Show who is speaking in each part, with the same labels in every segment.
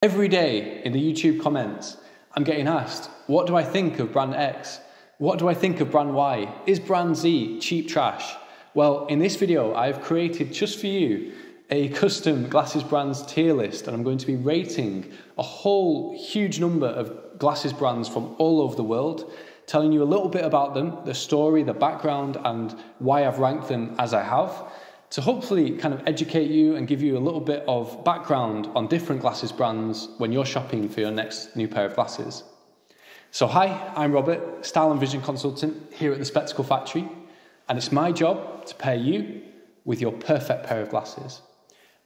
Speaker 1: Every day in the YouTube comments, I'm getting asked, what do I think of brand X? What do I think of brand Y? Is brand Z cheap trash? Well, in this video, I've created just for you a custom glasses brands tier list, and I'm going to be rating a whole huge number of glasses brands from all over the world, telling you a little bit about them, the story, the background, and why I've ranked them as I have, to hopefully kind of educate you and give you a little bit of background on different glasses brands when you're shopping for your next new pair of glasses. So hi, I'm Robert, Style and Vision Consultant here at the Spectacle Factory, and it's my job to pair you with your perfect pair of glasses.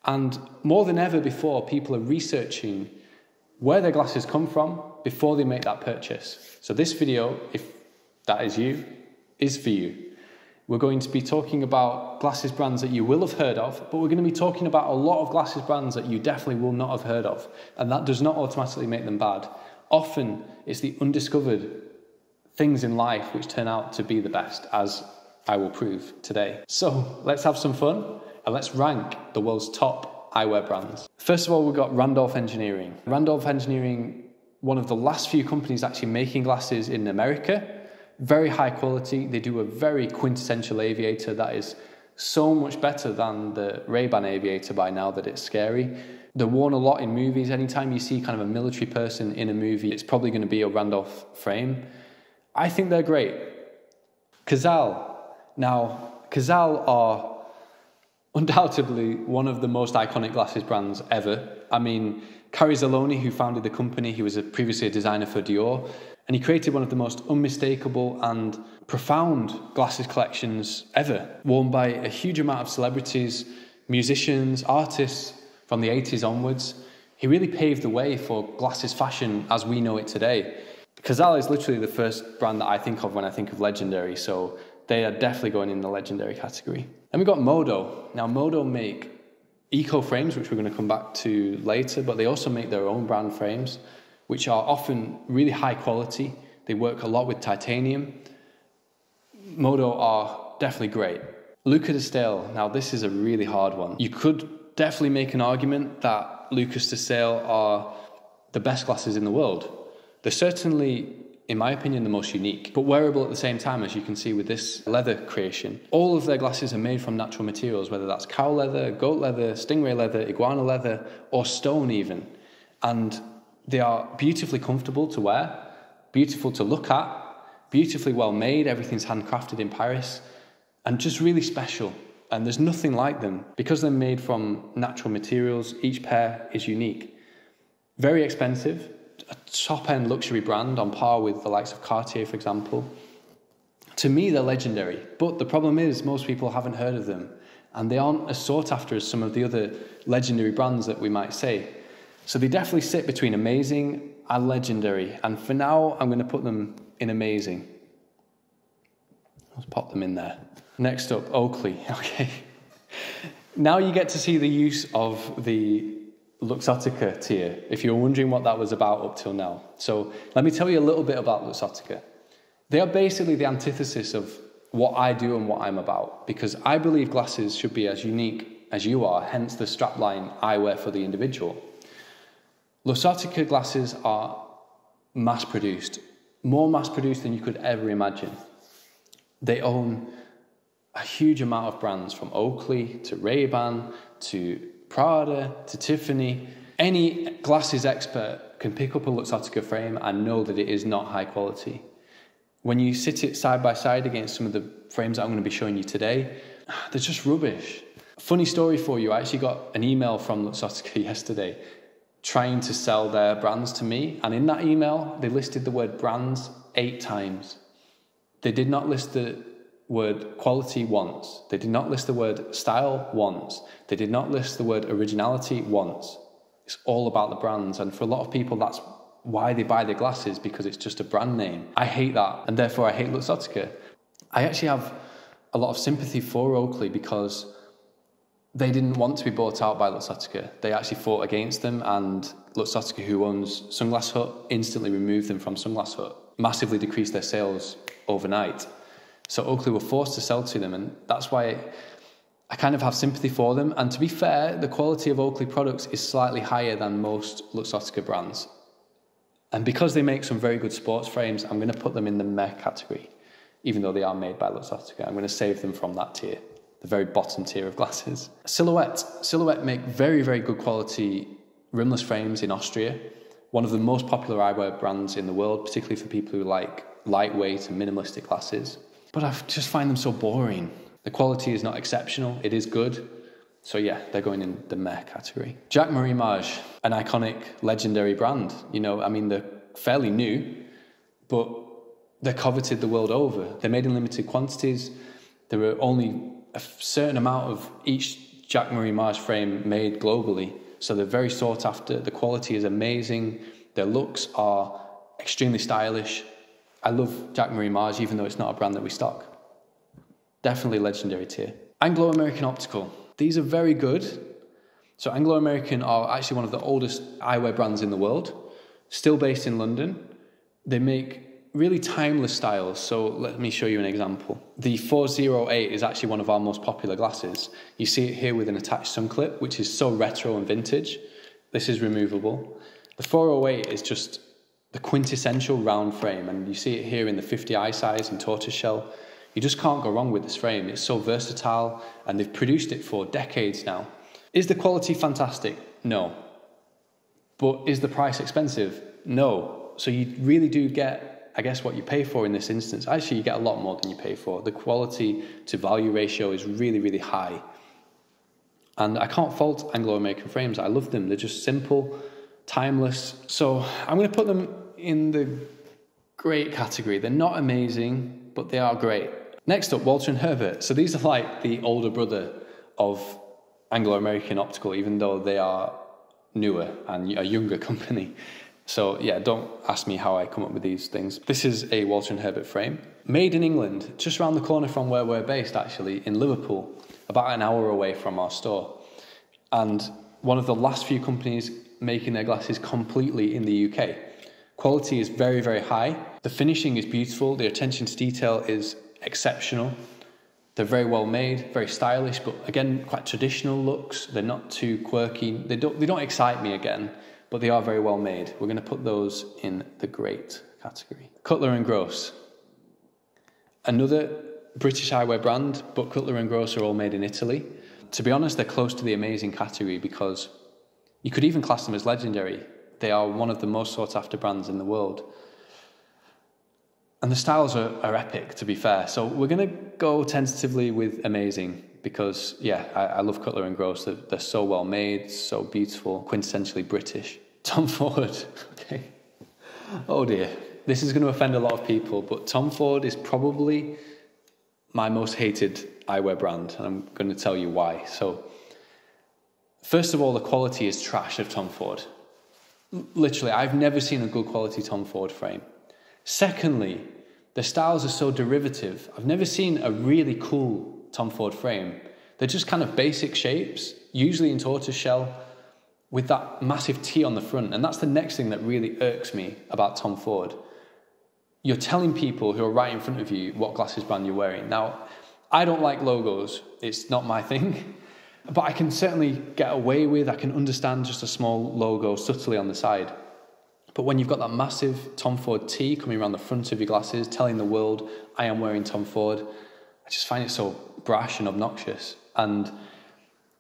Speaker 1: And more than ever before, people are researching where their glasses come from before they make that purchase. So this video, if that is you, is for you. We're going to be talking about glasses brands that you will have heard of, but we're going to be talking about a lot of glasses brands that you definitely will not have heard of. And that does not automatically make them bad. Often it's the undiscovered things in life which turn out to be the best, as I will prove today. So let's have some fun and let's rank the world's top eyewear brands. First of all, we've got Randolph Engineering. Randolph Engineering, one of the last few companies actually making glasses in America. Very high quality. They do a very quintessential aviator that is so much better than the Ray-Ban aviator by now that it's scary. They're worn a lot in movies. Anytime you see kind of a military person in a movie, it's probably going to be a Randolph frame. I think they're great. Cazal. Now, Cazal are undoubtedly one of the most iconic glasses brands ever. I mean, Carrera, who founded the company, he was previously a designer for Dior, and he created one of the most unmistakable and profound glasses collections ever, worn by a huge amount of celebrities, musicians, artists from the 80s onwards. He really paved the way for glasses fashion as we know it today. Cazal is literally the first brand that I think of when I think of legendary, so they are definitely going in the legendary category. And we've got Modo. Now, Modo make eco frames, which we're going to come back to later, but they also make their own brand frames, which are often really high quality. They work a lot with titanium. Modo are definitely great. Lucid Estelle, now this is a really hard one. You could definitely make an argument that Lucid Estelle are the best glasses in the world. They're certainly, in my opinion, the most unique, but wearable at the same time, as you can see with this leather creation. All of their glasses are made from natural materials, whether that's cow leather, goat leather, stingray leather, iguana leather, or stone even. And they are beautifully comfortable to wear, beautiful to look at, beautifully well made. Everything's handcrafted in Paris, and just really special. And there's nothing like them. Because they're made from natural materials, each pair is unique. Very expensive, a top-end luxury brand on par with the likes of Cartier, for example. To me, they're legendary. But the problem is, most people haven't heard of them, and they aren't as sought after as some of the other legendary brands that we might say. So they definitely sit between amazing and legendary. And for now, I'm going to put them in amazing. Let's pop them in there. Next up, Oakley. Okay. Now you get to see the use of the Luxottica tier, if you're wondering what that was about up till now. So let me tell you a little bit about Luxottica. They are basically the antithesis of what I do and what I'm about, because I believe glasses should be as unique as you are, hence the strapline eyewear for the individual. Luxottica glasses are mass-produced, more mass-produced than you could ever imagine. They own a huge amount of brands, from Oakley to Ray-Ban to Prada to Tiffany. Any glasses expert can pick up a Luxottica frame and know that it is not high quality. When you sit it side by side against some of the frames that I'm going to be showing you today, they're just rubbish. Funny story for you, I actually got an email from Luxottica yesterday trying to sell their brands to me, and in that email they listed the word brands 8 times. They did not list the word quality once. They did not list the word style once. They did not list the word originality once. It's all about the brands, and for a lot of people that's why they buy their glasses, because it's just a brand name. I hate that, and therefore I hate Luxottica. I actually have a lot of sympathy for Oakley because they didn't want to be bought out by Luxottica. They actually fought against them, and Luxottica, who owns Sunglass Hut, instantly removed them from Sunglass Hut, massively decreased their sales overnight. So Oakley were forced to sell to them, and that's why I kind of have sympathy for them. And to be fair, the quality of Oakley products is slightly higher than most Luxottica brands. And because they make some very good sports frames, I'm going to put them in the meh category, even though they are made by Luxottica. I'm going to save them from that tier, the very bottom tier of glasses. Silhouette make very, very good quality rimless frames in Austria. One of the most popular eyewear brands in the world, particularly for people who like lightweight and minimalistic glasses. But I just find them so boring. The quality is not exceptional. It is good. So yeah, they're going in the meh category. Jacques-Marie Mage, an iconic, legendary brand. You know, I mean, they're fairly new, but they're coveted the world over. They're made in limited quantities. There are only a certain amount of each Jacques-Marie Mage frame made globally. So they're very sought after. The quality is amazing. Their looks are extremely stylish. I love Jacques-Marie Mage, even though it's not a brand that we stock. Definitely legendary tier. Anglo-American Optical. These are very good. So Anglo-American are actually one of the oldest eyewear brands in the world, still based in London. They make really timeless styles. So let me show you an example. The 408 is actually one of our most popular glasses. You see it here with an attached sun clip, which is so retro and vintage. This is removable. The 408 is just the quintessential round frame, and you see it here in the 50i size in tortoiseshell. You just can't go wrong with this frame. It's so versatile, and they've produced it for decades now. Is the quality fantastic? No. But is the price expensive? No. So you really do get, I guess, what you pay for in this instance. Actually, you get a lot more than you pay for. The quality to value ratio is really, really high. And I can't fault Anglo-American frames. I love them. They're just simple, timeless. So I'm going to put them in the great category. They're not amazing, but they are great. Next up, Walter and Herbert. So these are like the older brother of Anglo-American Optical, even though they are newer and a younger company. So yeah, don't ask me how I come up with these things. This is a Walter and Herbert frame, made in England, just around the corner from where we're based, actually, in Liverpool, about an hour away from our store. And one of the last few companies making their glasses completely in the UK. Quality is very, very high. The finishing is beautiful. The attention to detail is exceptional. They're very well made, very stylish, but again, quite traditional looks. They're not too quirky. They don't excite me again, but they are very well made. We're going to put those in the great category. Cutler and Gross. Another British eyewear brand, but Cutler and Gross are all made in Italy. To be honest, they're close to the amazing category because you could even class them as legendary. They are one of the most sought after brands in the world. And the styles are epic, to be fair. So we're going to go tentatively with amazing because, yeah, I love Cutler and Gross. They're so well made, so beautiful, quintessentially British. Tom Ford, okay. Oh dear, this is going to offend a lot of people, but Tom Ford is probably my most hated eyewear brand, and I'm going to tell you why. So, first of all, the quality is trash of Tom Ford. Literally, I've never seen a good quality Tom Ford frame. Secondly, the styles are so derivative. I've never seen a really cool Tom Ford frame. They're just kind of basic shapes, usually in tortoiseshell, with that massive T on the front. And that's the next thing that really irks me about Tom Ford. You're telling people who are right in front of you what glasses brand you're wearing. Now, I don't like logos. It's not my thing. But I can certainly get away with, I can understand just a small logo subtly on the side. But when you've got that massive Tom Ford T coming around the front of your glasses, telling the world, I am wearing Tom Ford, I just find it so brash and obnoxious. And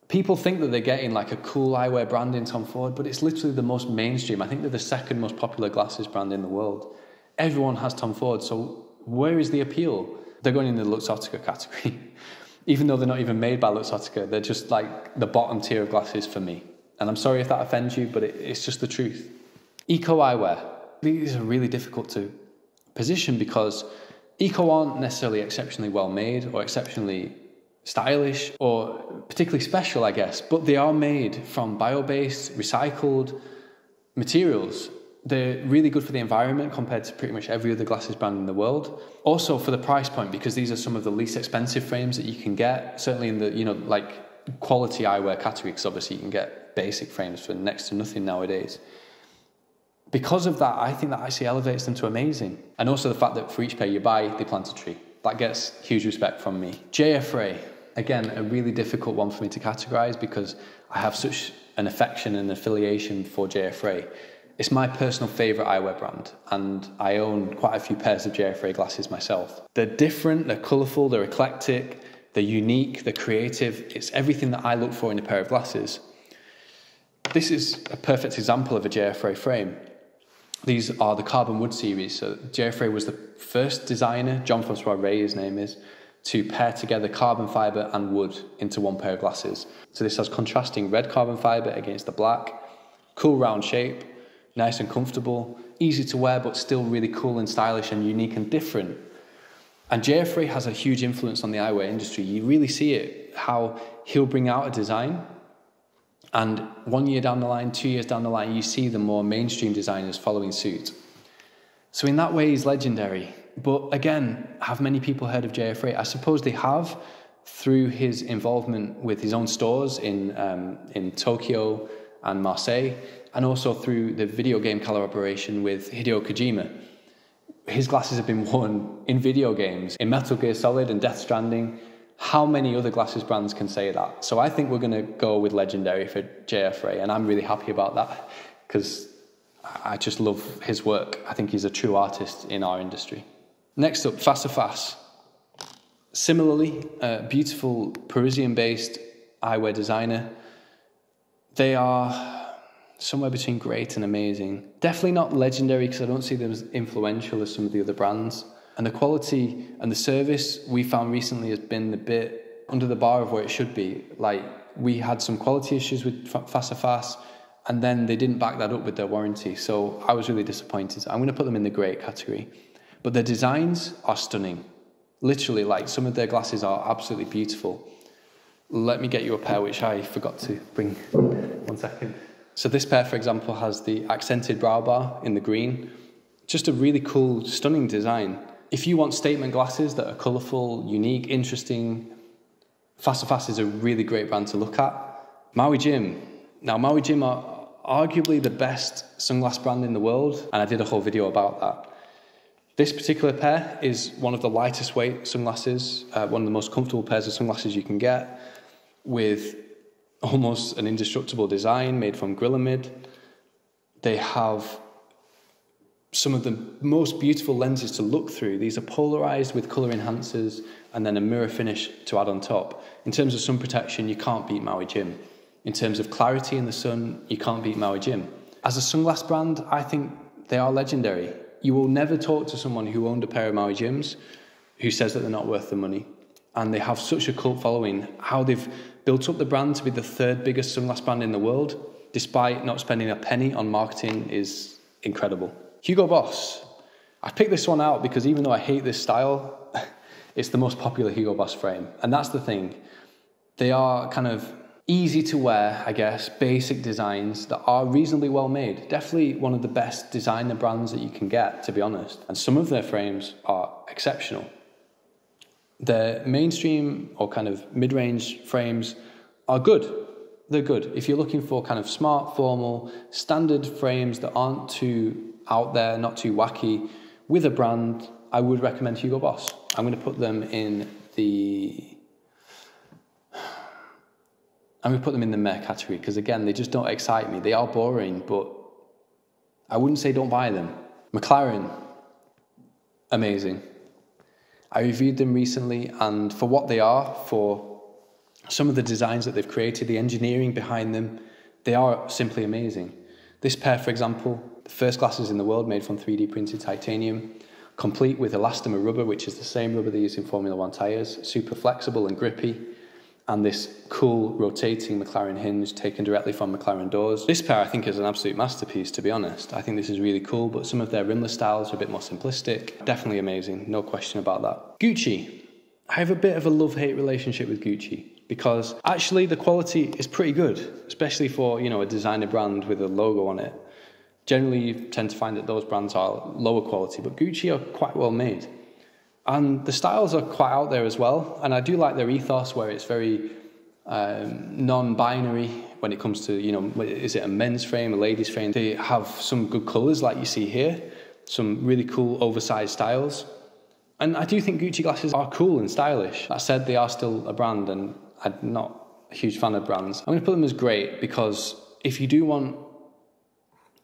Speaker 1: people think that they're getting like a cool eyewear brand in Tom Ford, but it's literally the most mainstream. I think they're the second most popular glasses brand in the world. Everyone has Tom Ford, so where is the appeal? They're going in the Luxottica category. Even though they're not even made by Luxottica, they're just like the bottom tier of glasses for me. And I'm sorry if that offends you, but it's just the truth. Eco eyewear. These are really difficult to position because eco aren't necessarily exceptionally well made or exceptionally stylish or particularly special, I guess, but they are made from bio-based, recycled materials. They're really good for the environment compared to pretty much every other glasses brand in the world. Also for the price point, because these are some of the least expensive frames that you can get, certainly in the, like quality eyewear category, because obviously you can get basic frames for next to nothing nowadays. Because of that, I think that actually elevates them to amazing. And also the fact that for each pair you buy, they plant a tree. That gets huge respect from me. JF Ray. Again, a really difficult one for me to categorize because I have such an affection and affiliation for JFRA. It's my personal favorite eyewear brand, and I own quite a few pairs of JFRA glasses myself. They're different, they're colorful, they're eclectic, they're unique, they're creative. It's everything that I look for in a pair of glasses. This is a perfect example of a JFRA frame. These are the carbon wood series. So JFRA was the first designer, Jean-Francois Ray his name is, to pair together carbon fiber and wood into one pair of glasses. So this has contrasting red carbon fiber against the black, cool round shape, nice and comfortable, easy to wear but still really cool and stylish and unique and different. And JFRA has a huge influence on the eyewear industry. You really see it, how he'll bring out a design, and 1 year down the line, 2 years down the line, you see the more mainstream designers following suit. So in that way, he's legendary. But again, have many people heard of JFRA? I suppose they have through his involvement with his own stores in Tokyo and Marseille, and also through the video game collaboration with Hideo Kojima. His glasses have been worn in video games, in Metal Gear Solid and Death Stranding. How many other glasses brands can say that? So I think we're going to go with legendary for JFRA, and I'm really happy about that because I just love his work. I think he's a true artist in our industry. Next up, Face à Face. Similarly, a beautiful Parisian-based eyewear designer. They are somewhere between great and amazing. Definitely not legendary because I don't see them as influential as some of the other brands. And the quality and the service we found recently has been a bit under the bar of where it should be. Like, we had some quality issues with Face à Face, and then they didn't back that up with their warranty. So I was really disappointed. I'm going to put them in the great category. But their designs are stunning. Literally, like, some of their glasses are absolutely beautiful. Let me get you a pair, which I forgot to bring. 1 second. So this pair, for example, has the accented brow bar in the green. Just a really cool, stunning design. If you want statement glasses that are colourful, unique, interesting, Face à Face is a really great brand to look at. Maui Jim. Now, Maui Jim are arguably the best sunglass brand in the world, and I did a whole video about that. This particular pair is one of the lightest weight sunglasses, one of the most comfortable pairs of sunglasses you can get, with almost an indestructible design made from Grilamid. They have some of the most beautiful lenses to look through. These are polarized with color enhancers and then a mirror finish to add on top. In terms of sun protection, you can't beat Maui Jim. In terms of clarity in the sun, you can't beat Maui Jim. As a sunglass brand, I think they are legendary. You will never talk to someone who owned a pair of Maui Jims who says that they're not worth the money. And they have such a cult following. How they've built up the brand to be the third biggest sunglass brand in the world, despite not spending a penny on marketing, is incredible. Hugo Boss. I picked this one out because even though I hate this style, it's the most popular Hugo Boss frame. And that's the thing. They are kind of easy to wear, I guess, basic designs that are reasonably well made. Definitely one of the best designer brands that you can get, to be honest. And some of their frames are exceptional. Their mainstream or kind of mid-range frames are good. They're good. If you're looking for kind of smart, formal, standard frames that aren't too out there, not too wacky, with a brand, I would recommend Hugo Boss. I'm going to put them in the meh category because, again, they just don't excite me. They are boring, but I wouldn't say don't buy them. Mclaren, amazing. I reviewed them recently, and for what they are, for some of the designs that they've created, the engineering behind them, they are simply amazing. This pair, for example, the first glasses in the world made from 3D printed titanium, complete with elastomer rubber, which is the same rubber they use in Formula One tyres, super flexible and grippy, and this cool rotating McLaren hinge taken directly from McLaren doors. This pair I think is an absolute masterpiece, to be honest. I think this is really cool, but some of their rimless styles are a bit more simplistic. Definitely amazing, no question about that. Gucci. I have a bit of a love-hate relationship with Gucci because actually the quality is pretty good, especially for, you know, a designer brand with a logo on it. Generally, you tend to find that those brands are lower quality, but Gucci are quite well made. And the styles are quite out there as well. And I do like their ethos where it's very non-binary when it comes to, you know, is it a men's frame, a ladies' frame? They have some good colours like you see here, some really cool oversized styles. And I do think Gucci glasses are cool and stylish. That said, they are still a brand, and I'm not a huge fan of brands. I'm going to put them as great because if you do want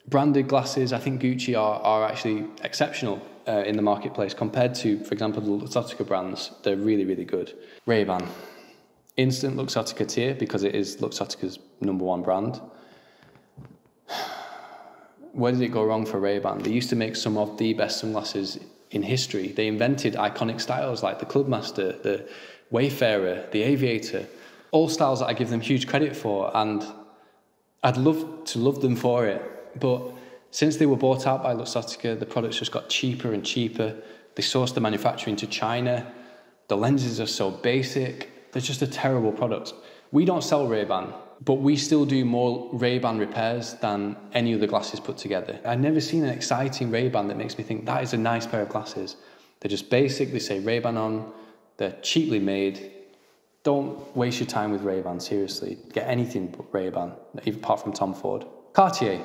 Speaker 1: branded glasses, I think Gucci are actually exceptional in the marketplace compared to, for example, the Luxottica brands. They're really, really good. Ray-Ban. Instant Luxottica tier because it is Luxottica's #1 brand. Where did it go wrong for Ray-Ban? They used to make some of the best sunglasses in history. They invented iconic styles like the Clubmaster, the Wayfarer, the Aviator, all styles that I give them huge credit for, and I'd love to love them for it. But since they were bought out by Luxottica, the products just got cheaper and cheaper. They sourced the manufacturing to China. The lenses are so basic. They're just a terrible product. We don't sell Ray-Ban, but we still do more Ray-Ban repairs than any other glasses put together. I've never seen an exciting Ray-Ban that makes me think that is a nice pair of glasses. They're just basic, they say Ray-Ban on, they're cheaply made. Don't waste your time with Ray-Ban, seriously. Get anything but Ray-Ban, even apart from Tom Ford. Cartier,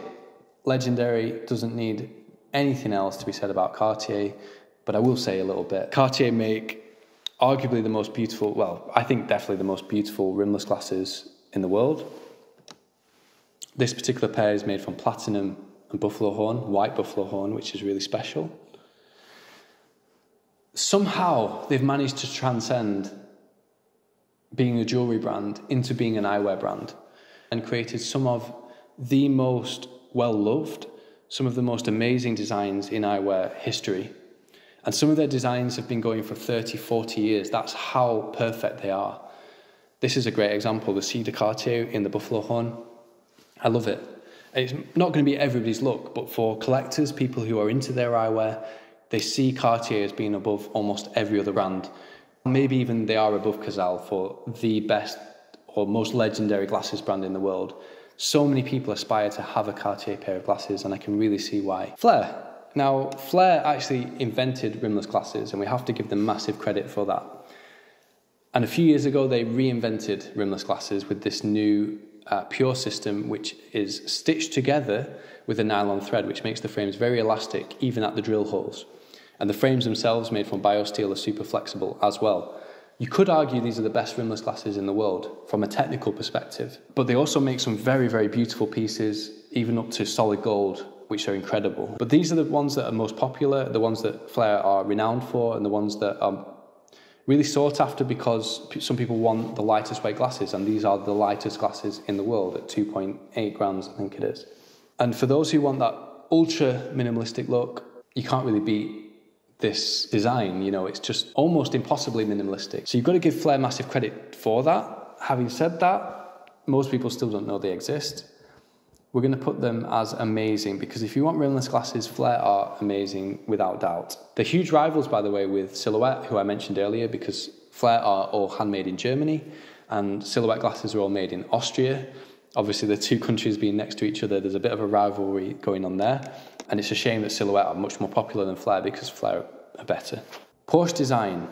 Speaker 1: legendary, doesn't need anything else to be said about Cartier, but I will say a little bit. Cartier make arguably the most beautiful, well, I think definitely the most beautiful rimless glasses in the world. This particular pair is made from platinum and buffalo horn, white buffalo horn, which is really special. Somehow they've managed to transcend being a jewelry brand into being an eyewear brand and created some of the most well-loved, some of the most amazing designs in eyewear history. And some of their designs have been going for 30, 40 years. That's how perfect they are. This is a great example, the Cedar Cartier in the buffalo horn. I love it. It's not going to be everybody's look, but for collectors, people who are into their eyewear, they see Cartier as being above almost every other brand. Maybe even they are above Cazal for the best or most legendary glasses brand in the world. So many people aspire to have a Cartier pair of glasses, and I can really see why. Flair. Now, Flair actually invented rimless glasses, and we have to give them massive credit for that. And a few years ago, they reinvented rimless glasses with this new Pure system, which is stitched together with a nylon thread, which makes the frames very elastic, even at the drill holes. And the frames themselves, made from biosteel, are super flexible as well. You could argue these are the best rimless glasses in the world from a technical perspective, but they also make some very, very beautiful pieces, even up to solid gold, which are incredible. But these are the ones that are most popular, the ones that Flair are renowned for, and the ones that are really sought after because some people want the lightest weight glasses, and these are the lightest glasses in the world at 2.8 grams, I think it is. And for those who want that ultra minimalistic look, you can't really beat this design, you know, it's just almost impossibly minimalistic. So you've got to give Flair massive credit for that. Having said that, most people still don't know they exist. We're going to put them as amazing because if you want rimless glasses, Flair are amazing without doubt. They're huge rivals, by the way, with Silhouette, who I mentioned earlier, because Flair are all handmade in Germany and Silhouette glasses are all made in Austria. Obviously, the two countries being next to each other, there's a bit of a rivalry going on there. And it's a shame that Silhouette are much more popular than Flair because Flair are better. Porsche Design.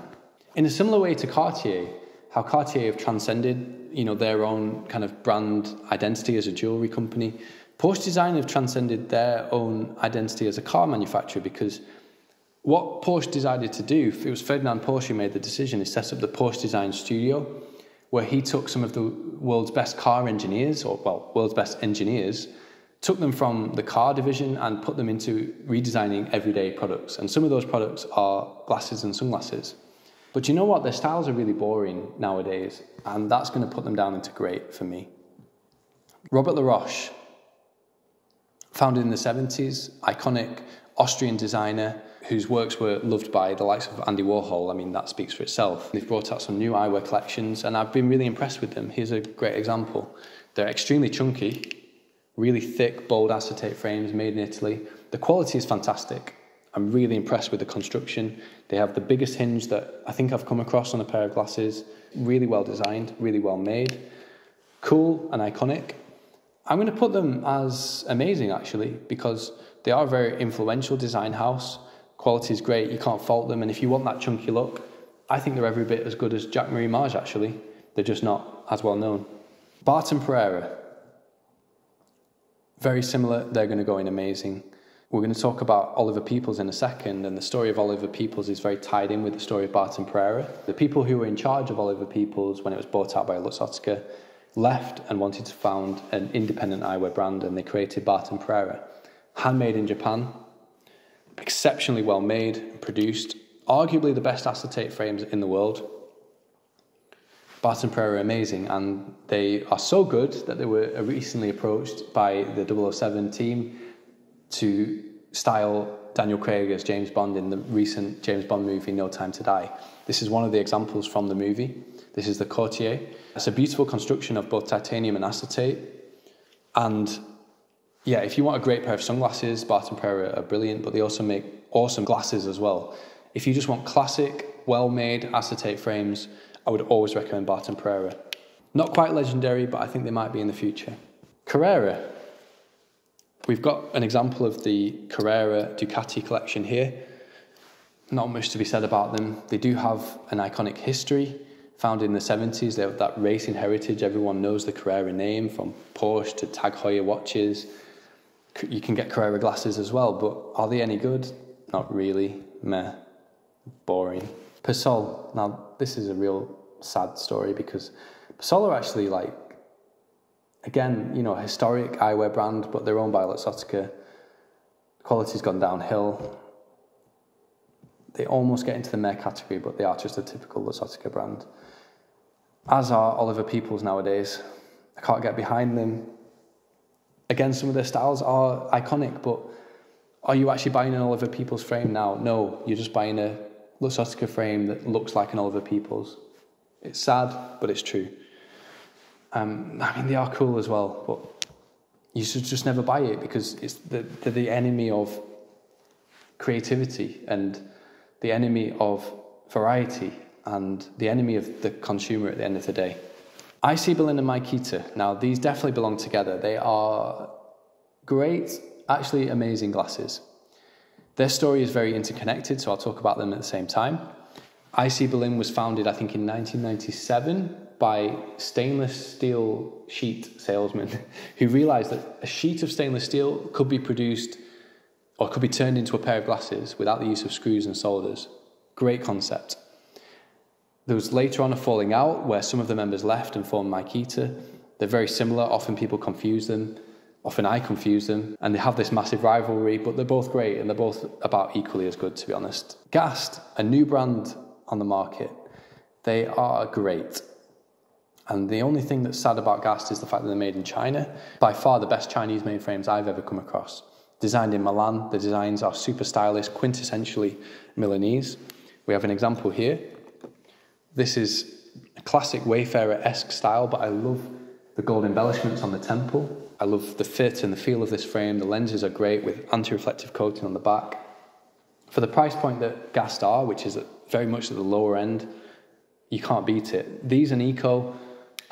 Speaker 1: In a similar way to Cartier, how Cartier have transcended, you know, their own kind of brand identity as a jewelry company, Porsche Design have transcended their own identity as a car manufacturer, because what Porsche decided to do, it was Ferdinand Porsche who made the decision, is set up the Porsche Design Studio, where he took some of the world's best car engineers, or well, world's best engineers, took them from the car division and put them into redesigning everyday products. And some of those products are glasses and sunglasses. But you know what? Their styles are really boring nowadays, and that's going to put them down into great for me. Robert Laroche, founded in the 70s, iconic Austrian designer whose works were loved by the likes of Andy Warhol. I mean, that speaks for itself. They've brought out some new eyewear collections, and I've been really impressed with them. Here's a great example. They're extremely chunky, really thick, bold acetate frames made in Italy. The quality is fantastic. I'm really impressed with the construction. They have the biggest hinge that I think I've come across on a pair of glasses. Really well designed, really well made. Cool and iconic. I'm going to put them as amazing, actually, because they are a very influential design house. Quality is great, you can't fault them. And if you want that chunky look, I think they're every bit as good as Jacques-Marie Mage, actually. They're just not as well known. Barton Pereira. Very similar, they're going to go in amazing. We're going to talk about Oliver Peoples in a second, and the story of Oliver Peoples is very tied in with the story of Barton Pereira. The people who were in charge of Oliver Peoples when it was bought out by Luxottica left and wanted to found an independent eyewear brand, and they created Barton Pereira. Handmade in Japan, exceptionally well made and produced, arguably the best acetate frames in the world. Barton Pereira are amazing, and they are so good that they were recently approached by the 007 team to style Daniel Craig as James Bond in the recent James Bond movie No Time to Die. This is one of the examples from the movie. This is the Cartier. It's a beautiful construction of both titanium and acetate. And yeah, if you want a great pair of sunglasses, Barton Pereira are brilliant, but they also make awesome glasses as well. If you just want classic, well-made acetate frames, I would always recommend Barton Pereira. Not quite legendary, but I think they might be in the future. Carrera. We've got an example of the Carrera Ducati collection here. Not much to be said about them. They do have an iconic history. Founded in the 70s, they have that racing heritage. Everyone knows the Carrera name, from Porsche to Tag Heuer watches. You can get Carrera glasses as well, but are they any good? Not really. Meh. Boring. Cazal. Now, this is a real sad story because Cazal are actually like, again, you know, a historic eyewear brand, but they're owned by Luxottica. Quality's gone downhill. They almost get into the meh category, but they are just a typical Luxottica brand. As are Oliver Peoples nowadays. I can't get behind them. Again, some of their styles are iconic, but are you actually buying an Oliver Peoples frame now? No, you're just buying a Luxottica frame that looks like an Oliver Peoples. It's sad, but it's true. I mean, they are cool as well, but you should just never buy it because they're the enemy of creativity and the enemy of variety and the enemy of the consumer at the end of the day. IC Berlin and Makita. Now, these definitely belong together. They are great, actually amazing glasses. Their story is very interconnected, so I'll talk about them at the same time. IC Berlin was founded, I think, in 1997 by stainless steel sheet salesmen who realized that a sheet of stainless steel could be produced or could be turned into a pair of glasses without the use of screws and solders. Great concept. There was later on a falling out where some of the members left and formed Makita. They're very similar. Often people confuse them. Often I confuse them. And they have this massive rivalry, but they're both great and they're both about equally as good, to be honest. Gast, a new brand on the market. They are great. And the only thing that's sad about Gast is the fact that they're made in China. By far the best Chinese-made frames I've ever come across. Designed in Milan, the designs are super stylish, quintessentially Milanese. We have an example here. This is a classic Wayfarer-esque style, but I love the gold embellishments on the temple. I love the fit and the feel of this frame. The lenses are great with anti-reflective coating on the back. For the price point that Gast are, which is very much at the lower end, you can't beat it. These and Eco,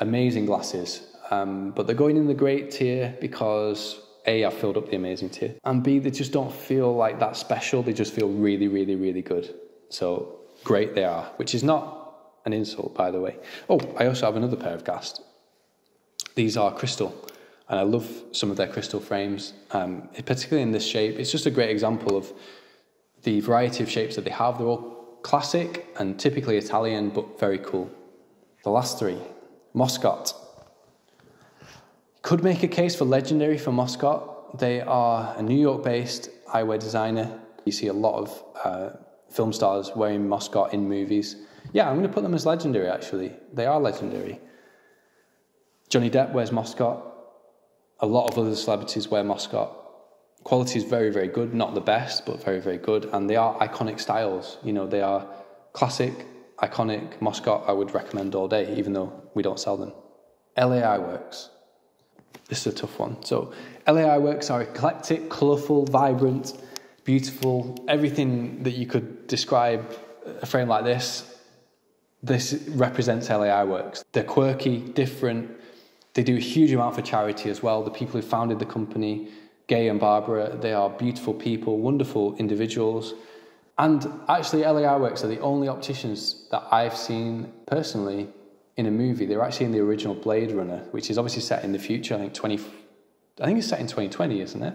Speaker 1: amazing glasses, but they're going in the great tier because A, I've filled up the amazing tier, and B, they just don't feel like that special. They just feel really, really, really good. So great they are, which is not an insult, by the way. Oh, I also have another pair of Gast. These are crystal, and I love some of their crystal frames, particularly in this shape. It's just a great example of the variety of shapes that they have. They're all classic and typically Italian, but very cool. The last three, Moscot. Could make a case for legendary for Moscot. They are a New York-based eyewear designer. You see a lot of film stars wearing Moscot in movies. Yeah, I'm going to put them as legendary, actually. They are legendary. Johnny Depp wears Moscot. A lot of other celebrities wear Moscot. Quality is very, very good. Not the best, but very, very good. And they are iconic styles. You know, they are classic, iconic. Moscot I would recommend all day, even though we don't sell them. Eye Works. This is a tough one. So, Eye Works are eclectic, colourful, vibrant, beautiful. Everything that you could describe a frame like this represents Eye Works. They're quirky, different. They do a huge amount for charity as well. The people who founded the company, Gay and Barbara, they are beautiful people, wonderful individuals. And actually, Eye Works are the only opticians that I've seen personally in a movie. They were actually in the original Blade Runner, which is obviously set in the future. I think it's set in 2020, isn't it?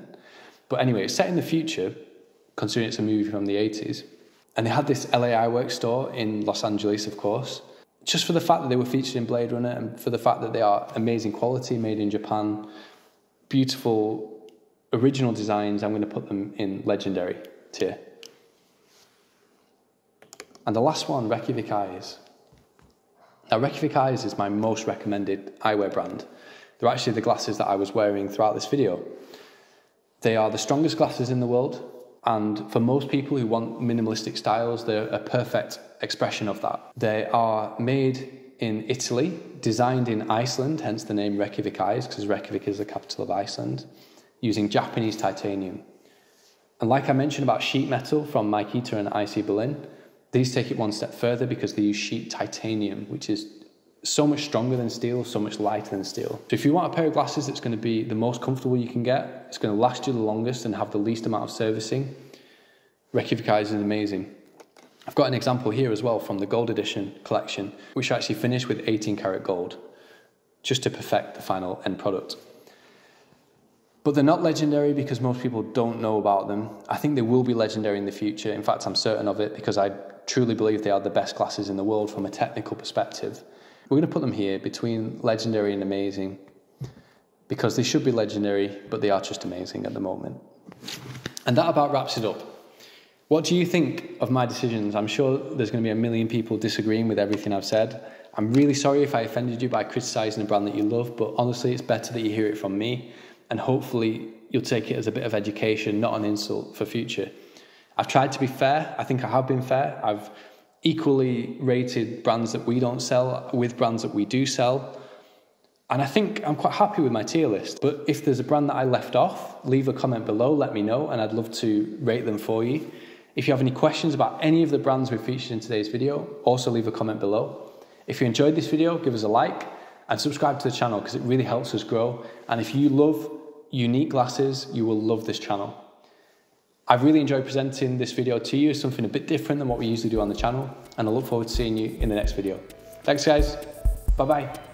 Speaker 1: But anyway, it's set in the future, considering it's a movie from the 80s. And they had this LA Eyewear store in Los Angeles, of course, just for the fact that they were featured in Blade Runner and for the fact that they are amazing quality, made in Japan, beautiful original designs. I'm going to put them in legendary tier. And the last one, Reykjavikai. Now, Reykjavikai is my most recommended eyewear brand. They're actually the glasses that I was wearing throughout this video. They are the strongest glasses in the world. And for most people who want minimalistic styles, they're a perfect expression of that. They are made in Italy, designed in Iceland, hence the name Reykjavikai, because Reykjavik is the capital of Iceland, using Japanese titanium. And like I mentioned about sheet metal from Makita and IC Berlin, these take it one step further because they use sheet titanium, which is so much stronger than steel, so much lighter than steel. So if you want a pair of glasses that's going to be the most comfortable you can get, it's going to last you the longest and have the least amount of servicing, Reykjavikai is amazing. I've got an example here as well from the gold edition collection, which I actually finished with 18 karat gold, just to perfect the final end product. But they're not legendary because most people don't know about them. I think they will be legendary in the future. In fact, I'm certain of it because I truly believe they are the best glasses in the world from a technical perspective. We're going to put them here between legendary and amazing because they should be legendary, but they are just amazing at the moment. And that about wraps it up. What do you think of my decisions? I'm sure there's going to be a million people disagreeing with everything I've said. I'm really sorry if I offended you by criticising a brand that you love, but honestly, it's better that you hear it from me, and hopefully you'll take it as a bit of education, not an insult for future. I've tried to be fair. I think I have been fair. I've equally rated brands that we don't sell with brands that we do sell. And I think I'm quite happy with my tier list. But if there's a brand that I left off, leave a comment below, let me know, and I'd love to rate them for you. If you have any questions about any of the brands we've featured in today's video, also leave a comment below. If you enjoyed this video, give us a like and subscribe to the channel because it really helps us grow. And if you love unique glasses, you will love this channel. I've really enjoyed presenting this video to you, something a bit different than what we usually do on the channel, and I look forward to seeing you in the next video. Thanks guys, bye bye.